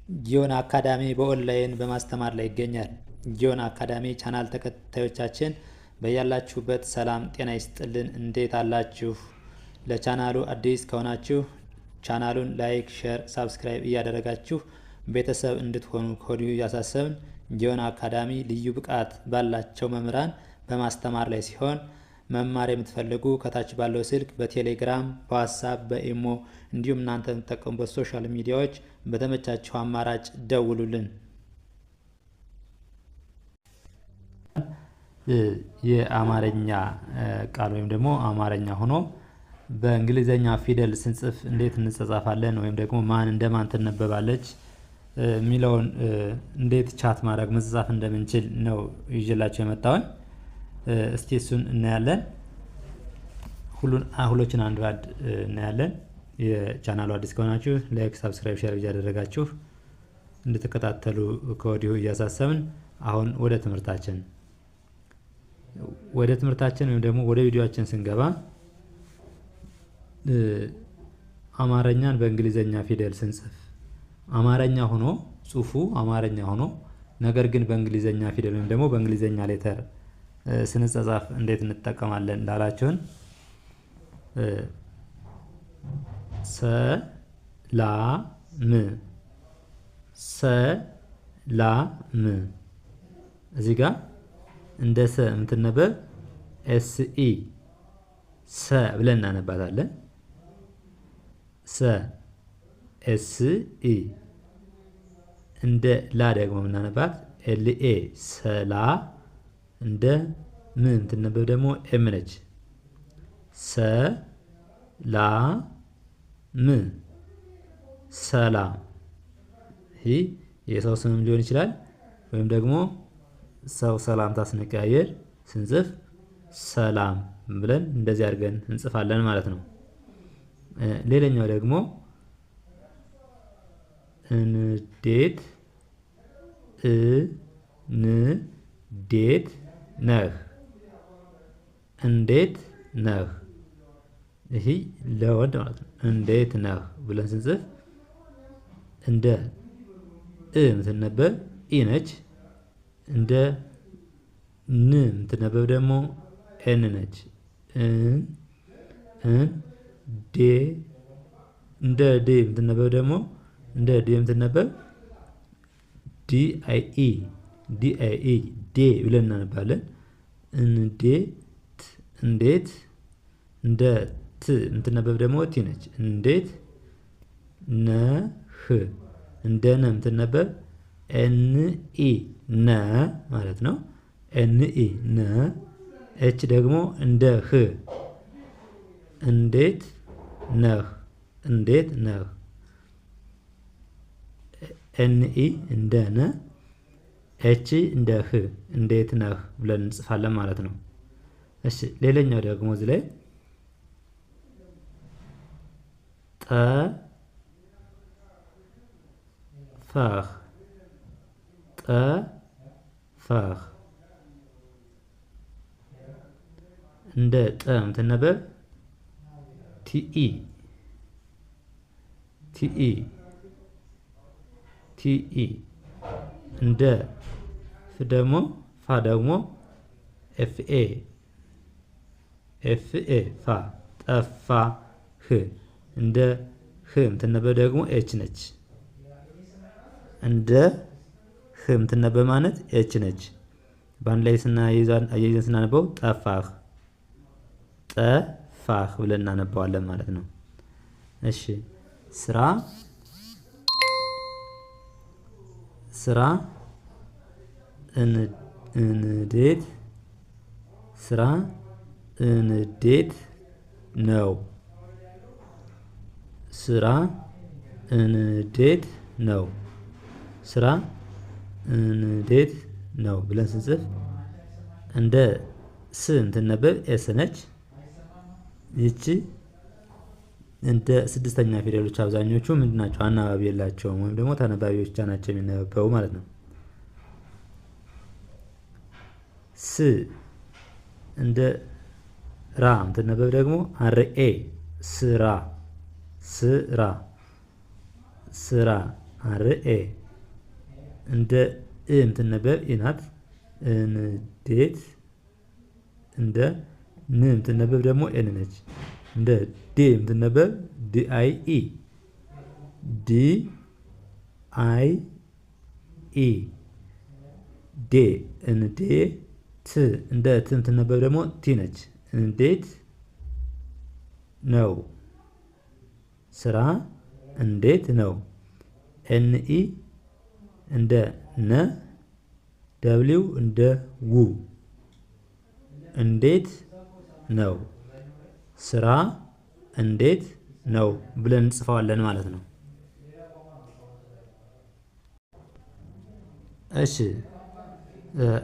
ጊዮን አካዳሚ በኦንላይን በማስተማር ላይ ይገኛል። ጊዮን አካዳሚ ቻናል ተከታዮቻችን በያላችሁበት ሰላም ጤና ይስጥልን። እንዴት አላችሁ? ለቻናሉ አዲስ ከሆናችሁ ቻናሉን ላይክ፣ ሼር፣ ሳብስክራይብ እያደረጋችሁ ቤተሰብ እንድትሆኑ ከወዲሁ እያሳሰብን ጊዮን አካዳሚ ልዩ ብቃት ባላቸው መምህራን በማስተማር ላይ ሲሆን መማር የምትፈልጉ ከታች ባለው ስልክ በቴሌግራም፣ በዋትስአፕ፣ በኢሞ እንዲሁም እናንተ የምትጠቀሙበት ሶሻል ሚዲያዎች በተመቻቸው አማራጭ ደውሉልን። የአማርኛ ቃል ወይም ደግሞ አማርኛ ሆኖ በእንግሊዘኛ ፊደል ስንጽፍ እንዴት እንጻጻፋለን ወይም ደግሞ ማን እንደማን ትነበባለች የሚለውን እንዴት ቻት ማድረግ መጻፍ እንደምንችል ነው ይዤላችሁ የመጣሁኝ። እስቲ እሱን እናያለን። ሁሎችን አንድ ባድ እናያለን። የቻናሉ አዲስ ከሆናችሁ ላይክ፣ ሳብስክራይብ፣ ሼር እያደረጋችሁ እንድትከታተሉ ከወዲሁ እያሳሰብን አሁን ወደ ትምህርታችን ወይም ደግሞ ወደ ቪዲዮአችን ስንገባ አማርኛን በእንግሊዘኛ ፊደል ስንጽፍ አማርኛ ሆኖ ጽሁፉ አማርኛ ሆኖ ነገር ግን በእንግሊዘኛ ፊደል ወይም ደግሞ በእንግሊዘኛ ሌተር ስንጻጻፍ እንዴት እንጠቀማለን ላላችሁን ሰላም እዚህ ጋር እንደ ሰ የምትነበብ ኤስኢ ሰ ብለን እናነባታለን። ሰ ኤስኢ እንደ ላ ደግሞ የምናነባት ኤልኤ ሰላ እንደ ም የምትነበብ ደግሞ ኤም ነች። ሰላም ሰላም። ይህ የሰው ስምም ሊሆን ይችላል ወይም ደግሞ ሰው ሰላምታ ስንቀያየር ስንጽፍ ሰላም ብለን እንደዚህ አድርገን እንጽፋለን ማለት ነው። ሌላኛው ደግሞ እንዴት ነህ እንዴት ነህ። ይሄ ለወንድ ማለት ነው። እንዴት ነህ ብለን ስንጽፍ እንደ የምትነበብ ኢ ነች። እንደ ን የምትነበብ ደግሞ ኤን ነች። እንደ ዴ የምትነበብ ደግሞ እንደ ዴ የምትነበብ ዲአይኢ ዴ ብለን እናነባለን። እንዴት እንደ ት የምትነበብ ደግሞ ቲ ነች። እንዴት ነህ እንደ ነ የምትነበብ ኤንኢ ነ ማለት ነው። ኤንኢ ነ። ኤች ደግሞ እንደ ህ እንዴት ነህ እንዴት ነህ። ኤንኢ እንደ ነ ኤች እንደ ህ እንዴት ነህ ብለን እንጽፋለን ማለት ነው። እሺ ሌላኛው ደግሞ እዚህ ላይ ጠፋህ እንደ ጠ የምትነበብ ቲኢ እንደ ፍ ደግሞ ፋ ደግሞ ኤፍኤ ፋ ጠፋህ። እንደ ህ የምትነበብ ደግሞ ኤች ነች። እንደ ህ የምትነበብ ማለት ኤች ነች። በአንድ ላይ አያይዘን ስናነበው ጠፋህ ብለን እናነባዋለን ማለት ነው። እሺ ስራ እንዴት ነው ስራ እንዴት ነው ብለን ስንጽፍ እንደ ስ የምትነበብ ኤስ ነች። ይቺ እንደ ስድስተኛ ፊደሎች አብዛኞቹ ምንድናቸው? አናባቢ የላቸውም ወይም ደግሞ ተነባቢዎች ብቻ ናቸው የሚነበቡ ማለት ነው። ስ እንደ ራ የምትነበብ ደግሞ አርኤ ስራ አርኤ እንደ እ የምትነበብ ኢ ናት። እንዴት እንደ ን የምትነበብ ደግሞ ኤን ነች። እንደ ዴ የምትነበብ ዲአይኢ ዲአይኢ ዴ እንዴት እንደ ት የምትነበብ ደግሞ ቲ ነች። እንዴት ነው ስራ እንዴት ነው። ኤንኢ እንደ ነ ደብሊው እንደ ው እንዴት ነው ስራ እንዴት ነው ብለን እንጽፈዋለን ማለት ነው። እሺ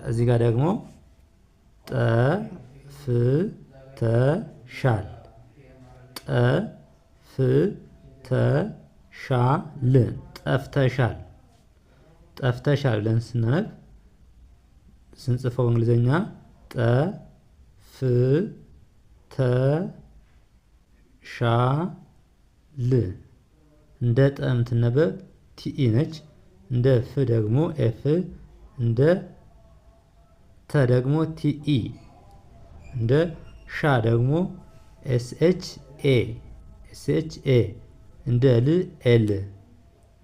እዚህ ጋር ደግሞ ጠፍተሻል ጠፍተሻል ጠፍተሻል ጠፍተሻል ብለን ስናነብ ስንጽፈው እንግሊዘኛ ጠፍተሻል እንደ ጠ የምትነበብ ቲኢ ነች። እንደ ፍ ደግሞ ኤፍ እንደ ተ ደግሞ ቲኢ እንደ ሻ ደግሞ ኤስኤች ኤ እንደ ል ኤል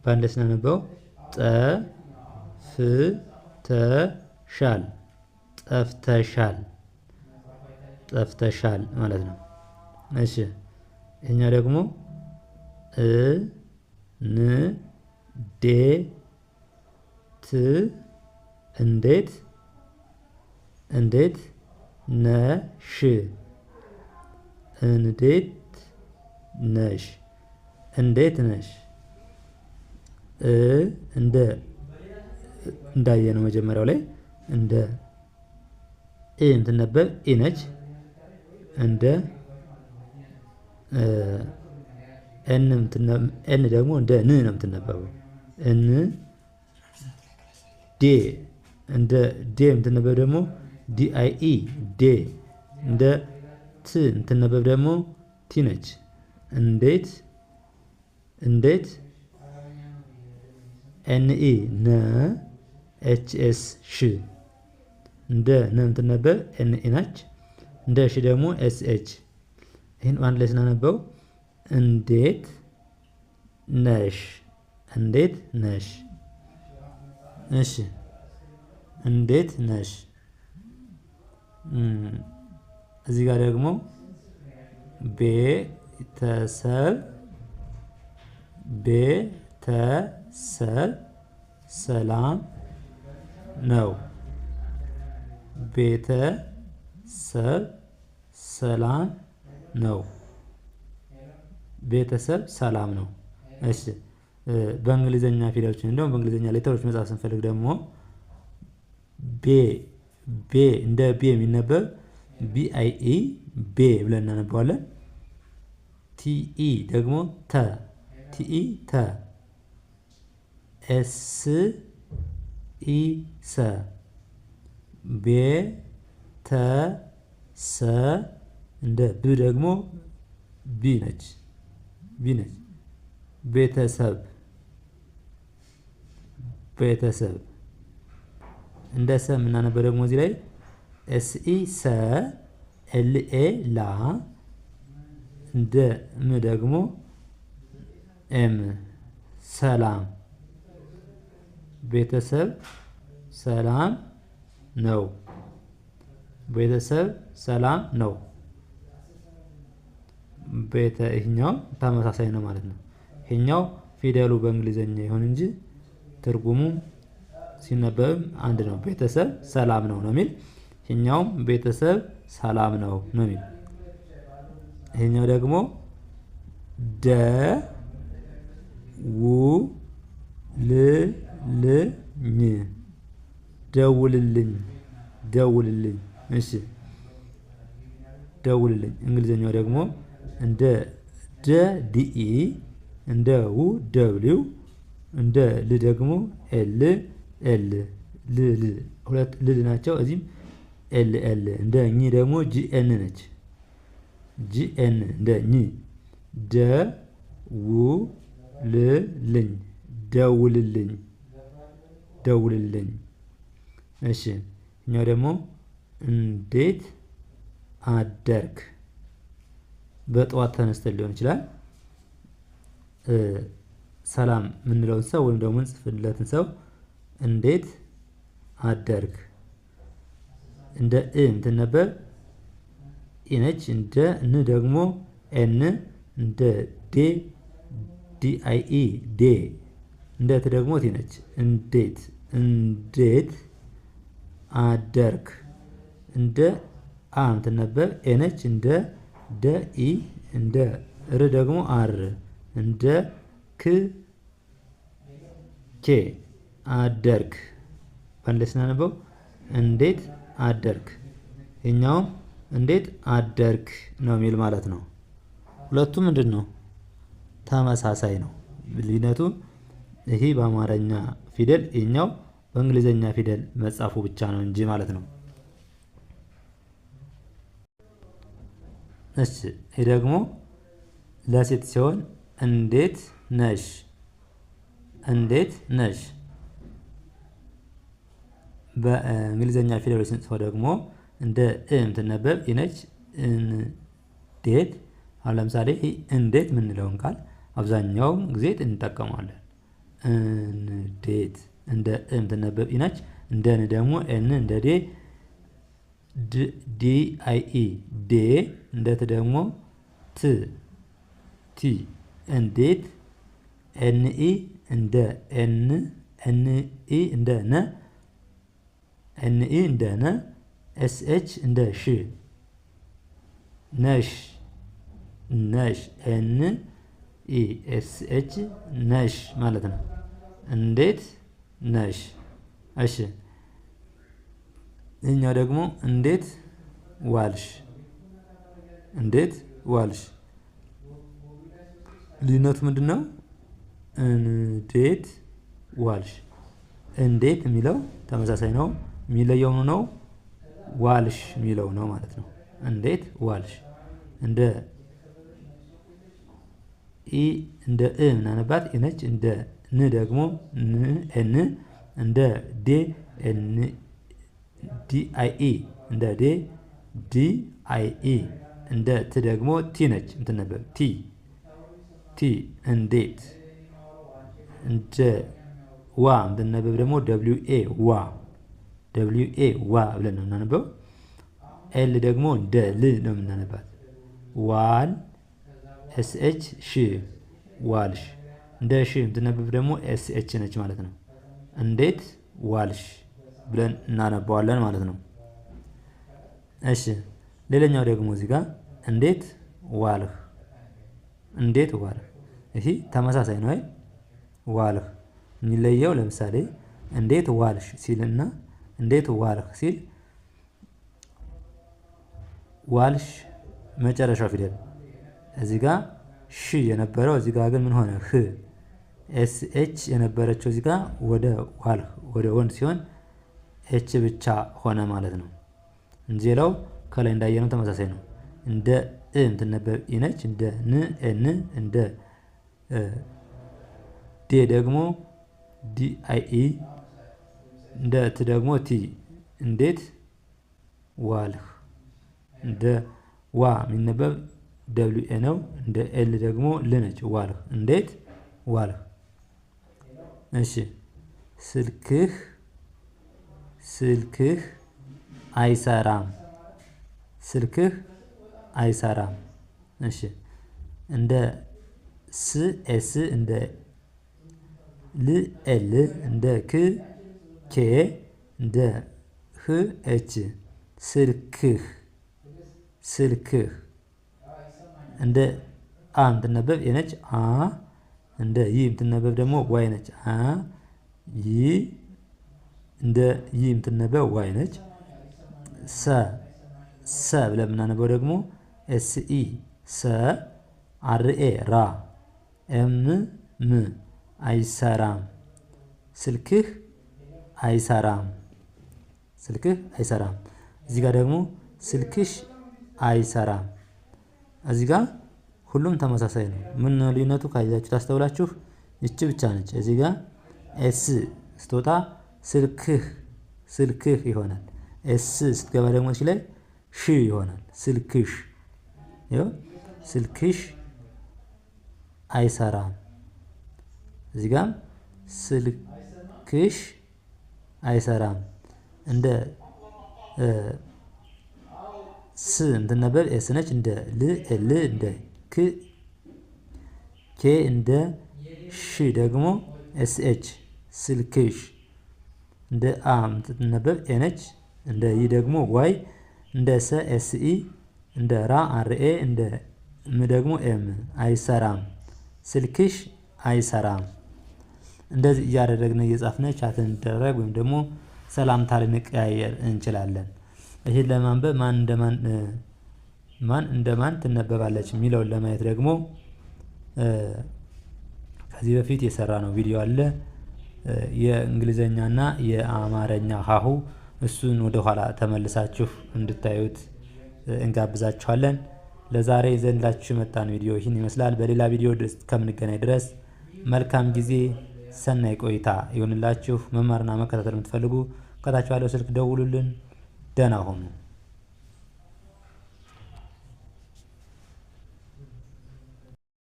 በአንድ ስናነበው ጠፍተሻል ጠፍተሻል ጠፍተሻል ማለት ነው። እሺ ይሄኛው ደግሞ እንዴት እንዴት እንዴት ነሽ እንዴት ነሽ እንዴት ነሽ እንደ እንዳየነው መጀመሪያው ላይ እንደ ኢ የምትነበብ ኢ ነች። እንደ ኤን ደግሞ እንደ ን ነው የምትነበበው። ዴ እንደ ዴ የምትነበብ ደግሞ ዲአይኢ ዴ እንደ ት የምትነበብ ደግሞ ቲ ነች። እንዴት እንዴት ኤንኢ ነ ኤችኤስ ሽ እንደ ነ የምትነበብ ኤንኢ ናች። እንደ ሽ ደግሞ ኤስኤች ይህን አንድ ላይ ስናነበው እንዴት ነሽ እንዴት ነሽ። እሺ እንዴት ነሽ። እዚህ ጋር ደግሞ ቤተሰብ ሰላም ነው። ቤተሰብ ሰላም ነው። ቤተሰብ ሰላም ነው። እሺ በእንግሊዘኛ ፊደሎችን እንደውም በእንግሊዘኛ ሌተሮች መጻፍ ስንፈልግ ደግሞ ቤ እንደ ቤ የሚነበብ ቢአይኢ ቤ ብለን እናነባዋለን። ቲኢ ደግሞ ተ ቲኢ ተ ኤስኢ ሰ ቤተሰብ እንደ ብ ደግሞ ቢ ነች ቤተሰብ ቤተሰብ እንደ ሰ የምናነበው ደግሞ እዚህ ላይ ኤስኢ ሰ ኤልኤ ላ እንደ ም ደግሞ ኤም ሰላም ቤተሰብ ሰላም ነው። ቤተሰብ ሰላም ነው። ይሄኛው ተመሳሳይ ነው ማለት ነው። ይሄኛው ፊደሉ በእንግሊዘኛ ይሁን እንጂ ትርጉሙ ሲነበብም አንድ ነው። ቤተሰብ ሰላም ነው ነው የሚል ይሄኛውም ቤተሰብ ሰላም ነው ነው የሚል። ይሄኛው ደግሞ ደውልልኝ ደውልልኝ። እሺ ደውልልኝ። እንግሊዘኛው ደግሞ እንደ ደ ዲኢ እንደ ው ደብሊው እንደ ል ደግሞ ኤል ኤል ል ሁለት ል ናቸው። እዚህም ኤል ኤል እንደ ኝ ደግሞ ጂኤን ነች። ጂኤን እንደ ኝ ደውልልኝ ደውልልኝ ደውልልኝ። እሺ እኛው ደግሞ እንዴት አደርክ። በጠዋት ተነስተን ሊሆን ይችላል ሰላም የምንለውን ሰው ወይም ደግሞ እንጽፍለትን ሰው እንዴት አደርክ። እንደ የምትነበብ ኢ ነች። እንደ ን ደግሞ ኤን፣ እንደ ዴ ዲአይኢ ዴ፣ እንደ ት ደግሞ ቲ ነች። እንዴት እንዴት አደርክ። እንደ አ የምትነበብ ኤ ነች። እንደ ደ ኢ፣ እንደ ር ደግሞ አር፣ እንደ ክ ኬ አደርክ። በአንድ ላይ ስናነበው እንዴት አደርክ። ይኸኛውም እንዴት አደርክ ነው የሚል ማለት ነው። ሁለቱም ምንድን ነው? ተመሳሳይ ነው። ልዩነቱ ይሄ በአማርኛ ፊደል ይኸኛው በእንግሊዘኛ ፊደል መጻፉ ብቻ ነው እንጂ ማለት ነው። እሺ ይሄ ደግሞ ለሴት ሲሆን እንዴት ነሽ። እንዴት ነሽ። በእንግሊዘኛ ፊደሎች ስንጽፈው ደግሞ እንደ የምትነበብ ይነች። እንዴት አሁን ለምሳሌ እንዴት የምንለውን ቃል አብዛኛውን ጊዜ እንጠቀመዋለን። እንዴት እንደ የምትነበብ ይነች። እንደ ን ደግሞ ኤን፣ እንደ ዴ ዲ አይ ኢ ዴ፣ እንደ ት ደግሞ ት ቲ። እንዴት ኤን ኢ እንደ ኤን፣ ኤን ኢ እንደ ነ፣ ኤን ኢ እንደ ነ፣ ኤስ ኤች እንደ ሽ። ነሽ ነሽ፣ ኤን ኢ ኤስ ኤች ነሽ ማለት ነው። እንዴት ነሽ። እሺ ይህኛው ደግሞ እንዴት ዋልሽ። እንዴት ዋልሽ። ልዩነቱ ምንድን ነው? እንዴት ዋልሽ። እንዴት የሚለው ተመሳሳይ ነው። የሚለየው ነው ዋልሽ የሚለው ነው ማለት ነው። እንዴት ዋልሽ። እንደ ኢ እንደ እ ምናነባት ኢ ነች። እንደ ን ደግሞ ኤን፣ እንደ ዴ ኤን ዲ አይ ኢ፣ እንደ ዴ ዲ አይ ኢ፣ እንደ ት ደግሞ ቲ ነች የምትነበብ ቲ ቲ። እንዴት። እንደ ዋ የምትነበብ ደግሞ ደብሊው ኤ ዋ፣ ደብሊው ኤ ዋ ብለን ነው የምናነበው። ኤል ደግሞ እንደ ል ነው የምናነባት። ዋል ኤስ ኤች ሽ ዋልሽ። እንደ ሽ የምትነበብ ደግሞ ኤስ ኤች ነች ማለት ነው። እንዴት ዋልሽ ብለን እናነባዋለን ማለት ነው። እሺ ሌላኛው ደግሞ እዚህ ጋር እንዴት ዋልህ። እንዴት ዋልህ። ይሄ ተመሳሳይ ነው። ዋልህ የሚለየው ለምሳሌ እንዴት ዋልሽ ሲልና እንዴት ዋልህ ሲል ዋልሽ መጨረሻው ፊደል እዚህ ጋር ሽ የነበረው እዚህ ጋር ግን ምን ሆነ? ህ ኤስ ኤች የነበረችው እዚህ ጋር ወደ ዋልህ ወደ ወንድ ሲሆን ኤች ብቻ ሆነ ማለት ነው እንጂ ሌላው ከላይ እንዳየነው ተመሳሳይ ነው። እንደ እ የምትነበብ ኢ ነች። እንደ ን ኤን፣ እንደ ዴ ደግሞ ዲ አይ ኢ፣ እንደ ት ደግሞ ቲ። እንዴት ዋልህ። እንደ ዋ የሚነበብ ደብሊው ኤ ነው። እንደ ኤል ደግሞ ል ነች። ዋልህ። እንዴት ዋልህ። እሺ ስልክህ ስልክህ አይሰራም። ስልክህ አይሰራም። እሺ እንደ ስ ኤስ፣ እንደ ል ኤል፣ እንደ ክ ኬ፣ እንደ ህ ኤች ስልክህ ስልክህ። እንደ አ የምትነበብ የ ነች። አ እንደ ይ የምትነበብ ደግሞ ዋይ ነች። አ ይ እንደ ይ የምትነበብ ዋይ ነች። ሰ ሰ ብለን የምናነበው ደግሞ ኤስ ኢ ሰ፣ አር ኤ ራ፣ ኤም ም አይሰራም። ስልክህ አይሰራም። ስልክህ አይሰራም። እዚህ ጋር ደግሞ ስልክሽ አይሰራም። እዚህ ጋር ሁሉም ተመሳሳይ ነው። ምን ልዩነቱ ካያችሁ ታስተውላችሁ እቺ ብቻ ነች። እዚህ ጋር ኤስ ስትወጣ ስልክህ ይሆናል። ኤስ ስትገባ ደግሞ እዚህ ላይ ሽ ይሆናል። ስልክሽ ይኸው ስልክሽ አይሰራም። እዚህ ጋር ስልክሽ አይሰራም። እንደ ስ እንትን ነበር ኤስ ነች። እንደ ል እንደ ክ ኬ እንደ ሽ ደግሞ ኤስኤች ስልክሽ። እንደ አ ነበር ኤ ነች። እንደ ይ ደግሞ ዋይ። እንደ ሰ ኤስኢ። እንደ ራ አርኤ። እንደ ም ደግሞ ኤም። አይሰራም ስልክሽ አይሰራም። እንደዚህ እያደረግን እየጻፍን ቻት እንደረግ ወይም ደግሞ ሰላምታ ልንቀያየር እንችላለን። ይሄን ለማንበብ ማን እንደማን ትነበባለች የሚለውን ለማየት ደግሞ ከዚህ በፊት የሰራነው ቪዲዮ አለ። የእንግሊዘኛና የአማርኛ ሀሁ እሱን ወደ ኋላ ተመልሳችሁ እንድታዩት እንጋብዛችኋለን። ለዛሬ ይዘንላችሁ የመጣን ቪዲዮ ይህን ይመስላል። በሌላ ቪዲዮ እስከምንገናኝ ድረስ መልካም ጊዜ፣ ሰናይ ቆይታ ይሁንላችሁ። መማርና መከታተል የምትፈልጉ ከታች ባለው ስልክ ደውሉልን። ደህና ሁኑ።